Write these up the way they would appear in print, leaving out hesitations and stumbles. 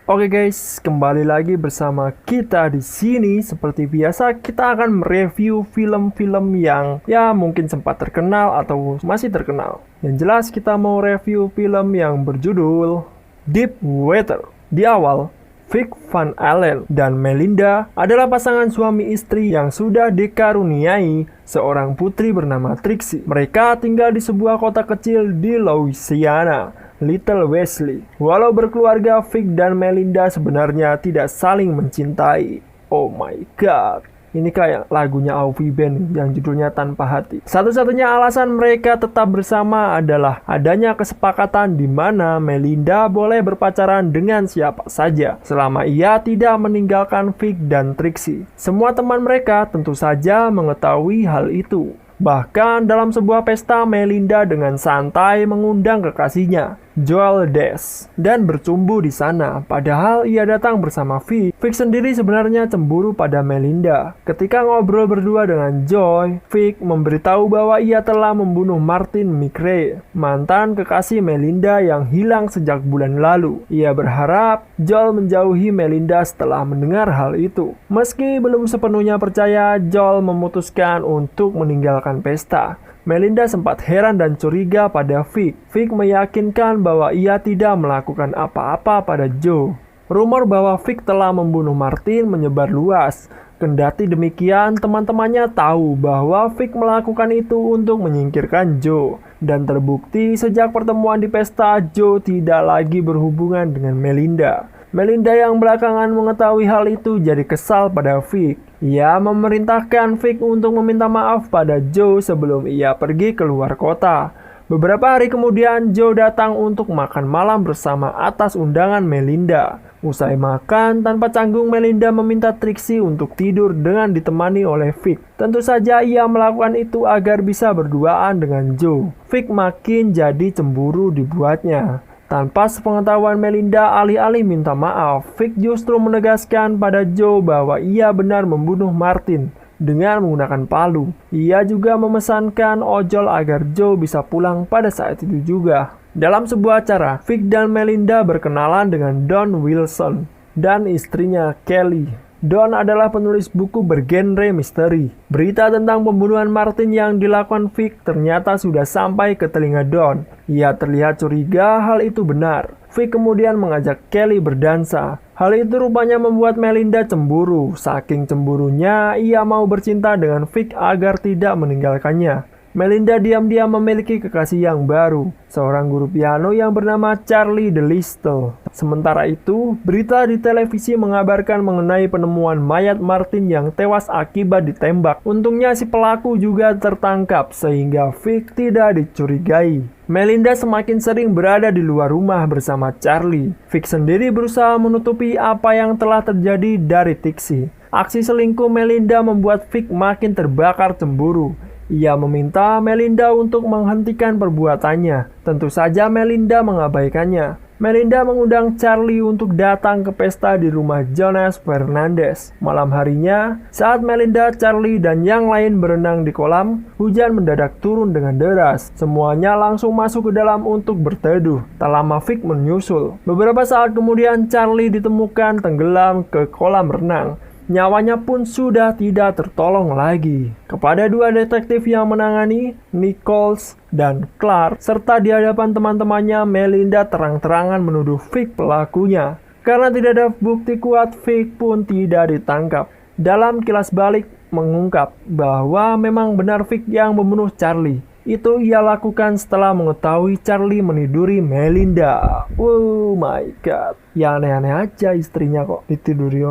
Oke guys, kembali lagi bersama kita di sini. Seperti biasa, kita akan mereview film-film yang mungkin sempat terkenal atau masih terkenal. Yang jelas kita mau review film yang berjudul Deep Water. Di awal, Vic Van Allen dan Melinda adalah pasangan suami istri yang sudah dikaruniai seorang putri bernama Trixie. Mereka tinggal di sebuah kota kecil di Louisiana, Little Wesley. Walau berkeluarga, Vic dan Melinda sebenarnya tidak saling mencintai. Oh my god, ini kayak lagunya Auvi Band yang judulnya Tanpa Hati. Satu-satunya alasan mereka tetap bersama adalah adanya kesepakatan di mana Melinda boleh berpacaran dengan siapa saja selama ia tidak meninggalkan Vic dan Trixie. Semua teman mereka tentu saja mengetahui hal itu. Bahkan dalam sebuah pesta, Melinda dengan santai mengundang kekasihnya, Joel Des, dan bercumbu di sana. Padahal ia datang bersama Vic. Vic sendiri sebenarnya cemburu pada Melinda. Ketika ngobrol berdua dengan Joy, Vic memberitahu bahwa ia telah membunuh Martin McRae, mantan kekasih Melinda yang hilang sejak bulan lalu. Ia berharap Joel menjauhi Melinda setelah mendengar hal itu. Meski belum sepenuhnya percaya, Joel memutuskan untuk meninggalkan pesta. Melinda sempat heran dan curiga pada Vic. Vic meyakinkan bahwa ia tidak melakukan apa-apa pada Joe. Rumor bahwa Vic telah membunuh Martin menyebar luas. Kendati demikian, teman-temannya tahu bahwa Vic melakukan itu untuk menyingkirkan Joe. Dan terbukti sejak pertemuan di pesta, Joe tidak lagi berhubungan dengan Melinda. Melinda yang belakangan mengetahui hal itu jadi kesal pada Vic. Ia memerintahkan Vic untuk meminta maaf pada Joe sebelum ia pergi keluar kota. Beberapa hari kemudian, Joe datang untuk makan malam bersama atas undangan Melinda. Usai makan, tanpa canggung Melinda meminta Trixie untuk tidur dengan ditemani oleh Vic. Tentu saja ia melakukan itu agar bisa berduaan dengan Joe. Vic makin jadi cemburu dibuatnya. Tanpa sepengetahuan Melinda, alih-alih minta maaf, Vic justru menegaskan pada Joe bahwa ia benar membunuh Martin dengan menggunakan palu. Ia juga memesankan ojol agar Joe bisa pulang pada saat itu juga. Dalam sebuah acara, Vic dan Melinda berkenalan dengan Don Wilson dan istrinya Kelly. Don adalah penulis buku bergenre misteri. Berita tentang pembunuhan Martin yang dilakukan Vic ternyata sudah sampai ke telinga Don. Ia terlihat curiga hal itu benar. Vic kemudian mengajak Kelly berdansa. Hal itu rupanya membuat Melinda cemburu. Saking cemburunya, ia mau bercinta dengan Vic agar tidak meninggalkannya. Melinda diam-diam memiliki kekasih yang baru, seorang guru piano yang bernama Charlie DeLisle. Sementara itu, berita di televisi mengabarkan mengenai penemuan mayat Martin yang tewas akibat ditembak. Untungnya si pelaku juga tertangkap sehingga Vic tidak dicurigai. Melinda semakin sering berada di luar rumah bersama Charlie. Vic sendiri berusaha menutupi apa yang telah terjadi dari Trixie. Aksi selingkuh Melinda membuat Vic makin terbakar cemburu. Ia meminta Melinda untuk menghentikan perbuatannya. Tentu saja Melinda mengabaikannya. Melinda mengundang Charlie untuk datang ke pesta di rumah Jonas Fernandez. Malam harinya, saat Melinda, Charlie, dan yang lain berenang di kolam, hujan mendadak turun dengan deras. Semuanya langsung masuk ke dalam untuk berteduh. Tak lama Vic menyusul. Beberapa saat kemudian, Charlie ditemukan tenggelam ke kolam renang. Nyawanya pun sudah tidak tertolong lagi. Kepada dua detektif yang menangani, Nichols dan Clark, serta di hadapan teman-temannya, Melinda terang-terangan menuduh Vic pelakunya. Karena tidak ada bukti kuat, Vic pun tidak ditangkap. Dalam kilas balik mengungkap bahwa memang benar Vic yang membunuh Charlie. Itu ia lakukan setelah mengetahui Charlie meniduri Melinda. Oh my god. Ya aneh-aneh aja istrinya kok ditiduri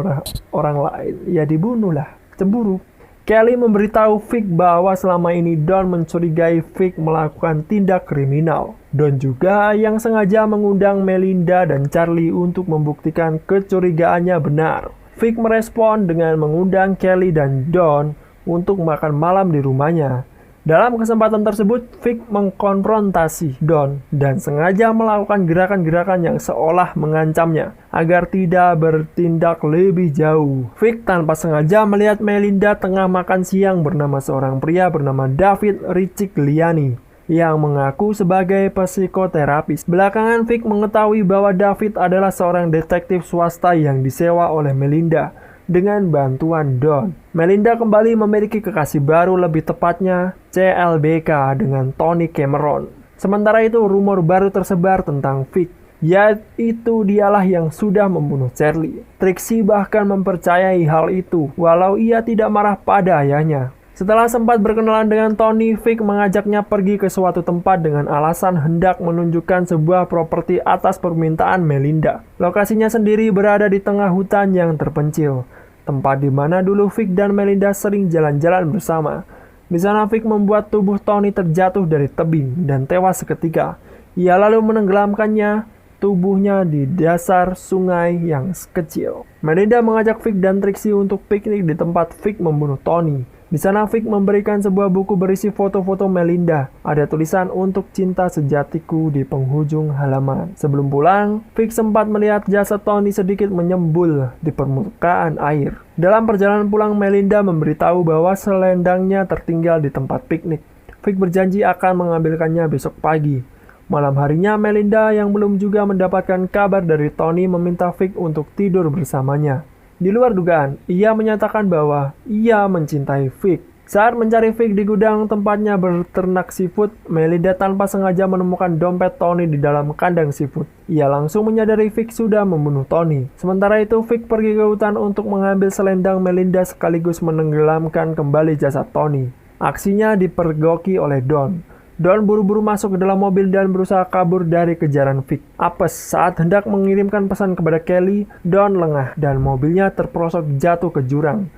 orang lain. Ya dibunuh lah. Cemburu. Kelly memberitahu Vic bahwa selama ini Don mencurigai Vic melakukan tindak kriminal. Don juga yang sengaja mengundang Melinda dan Charlie untuk membuktikan kecurigaannya benar. Vic merespon dengan mengundang Kelly dan Don untuk makan malam di rumahnya. Dalam kesempatan tersebut, Vic mengkonfrontasi Don dan sengaja melakukan gerakan-gerakan yang seolah mengancamnya agar tidak bertindak lebih jauh. Vic tanpa sengaja melihat Melinda tengah makan siang bernama seorang pria bernama David Riccigliani. yang mengaku sebagai psikoterapis. Belakangan Vic mengetahui bahwa David adalah seorang detektif swasta yang disewa oleh Melinda dengan bantuan Don. Melinda kembali memiliki kekasih baru, lebih tepatnya CLBK dengan Tony Cameron. Sementara itu rumor baru tersebar tentang Vic, yaitu dialah yang sudah membunuh Charlie. Trixie bahkan mempercayai hal itu, walau ia tidak marah pada ayahnya. Setelah sempat berkenalan dengan Tony, Vic mengajaknya pergi ke suatu tempat dengan alasan hendak menunjukkan sebuah properti atas permintaan Melinda. Lokasinya sendiri berada di tengah hutan yang terpencil, tempat di mana dulu Vic dan Melinda sering jalan-jalan bersama. Di sana Vic membuat tubuh Tony terjatuh dari tebing dan tewas seketika. Ia lalu menenggelamkannya tubuhnya di dasar sungai yang kecil. Melinda mengajak Vic dan Trixie untuk piknik di tempat Vic membunuh Tony. Di sana Vic memberikan sebuah buku berisi foto-foto Melinda. Ada tulisan "Untuk cinta sejatiku" di penghujung halaman. Sebelum pulang, Vic sempat melihat jasad Tony sedikit menyembul di permukaan air. Dalam perjalanan pulang, Melinda memberitahu bahwa selendangnya tertinggal di tempat piknik. Vic berjanji akan mengambilkannya besok pagi. Malam harinya, Melinda yang belum juga mendapatkan kabar dari Tony meminta Vic untuk tidur bersamanya. Di luar dugaan, ia menyatakan bahwa ia mencintai Vic. Saat mencari Vic di gudang tempatnya berternak seafood, Melinda tanpa sengaja menemukan dompet Tony di dalam kandang seafood. Ia langsung menyadari Vic sudah membunuh Tony. Sementara itu, Vic pergi ke hutan untuk mengambil selendang Melinda sekaligus menenggelamkan kembali jasad Tony. Aksinya dipergoki oleh Don. Don buru-buru masuk ke dalam mobil dan berusaha kabur dari kejaran Vic. Apes, saat hendak mengirimkan pesan kepada Kelly, Don lengah dan mobilnya terperosok jatuh ke jurang.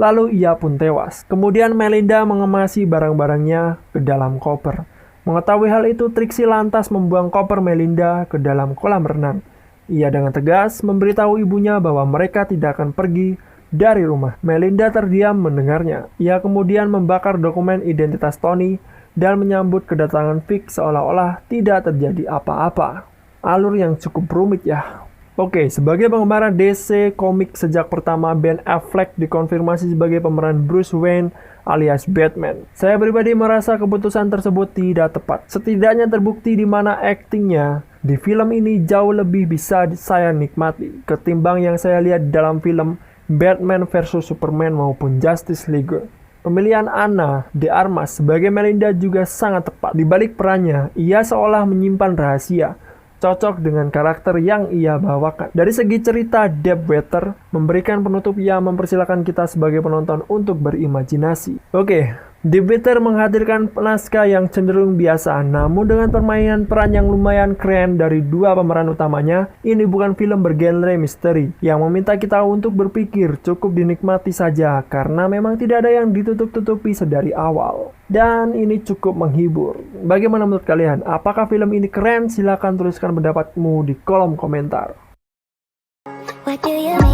Lalu ia pun tewas. Kemudian Melinda mengemasi barang-barangnya ke dalam koper. Mengetahui hal itu, Trixie lantas membuang koper Melinda ke dalam kolam renang. Ia dengan tegas memberitahu ibunya bahwa mereka tidak akan pergi dari rumah. Melinda terdiam mendengarnya. Ia kemudian membakar dokumen identitas Tony dan menyambut kedatangan Vic seolah-olah tidak terjadi apa-apa. Alur yang cukup rumit ya. Oke, sebagai penggemar DC komik sejak pertama Ben Affleck dikonfirmasi sebagai pemeran Bruce Wayne alias Batman, saya pribadi merasa keputusan tersebut tidak tepat. Setidaknya terbukti di mana aktingnya di film ini jauh lebih bisa saya nikmati ketimbang yang saya lihat dalam film Batman vs Superman maupun Justice League. Pemilihan Ana de Armas sebagai Melinda juga sangat tepat. Di balik perannya, ia seolah menyimpan rahasia, cocok dengan karakter yang ia bawakan. Dari segi cerita, Deep Water memberikan penutup yang mempersilahkan kita sebagai penonton untuk berimajinasi. Oke, Deep Water menghadirkan naskah yang cenderung biasa, namun dengan permainan peran yang lumayan keren dari dua pemeran utamanya. Ini bukan film bergenre misteri yang meminta kita untuk berpikir, cukup dinikmati saja karena memang tidak ada yang ditutup-tutupi sedari awal. Dan ini cukup menghibur. Bagaimana menurut kalian? Apakah film ini keren? Silahkan tuliskan pendapatmu di kolom komentar. What do you mean?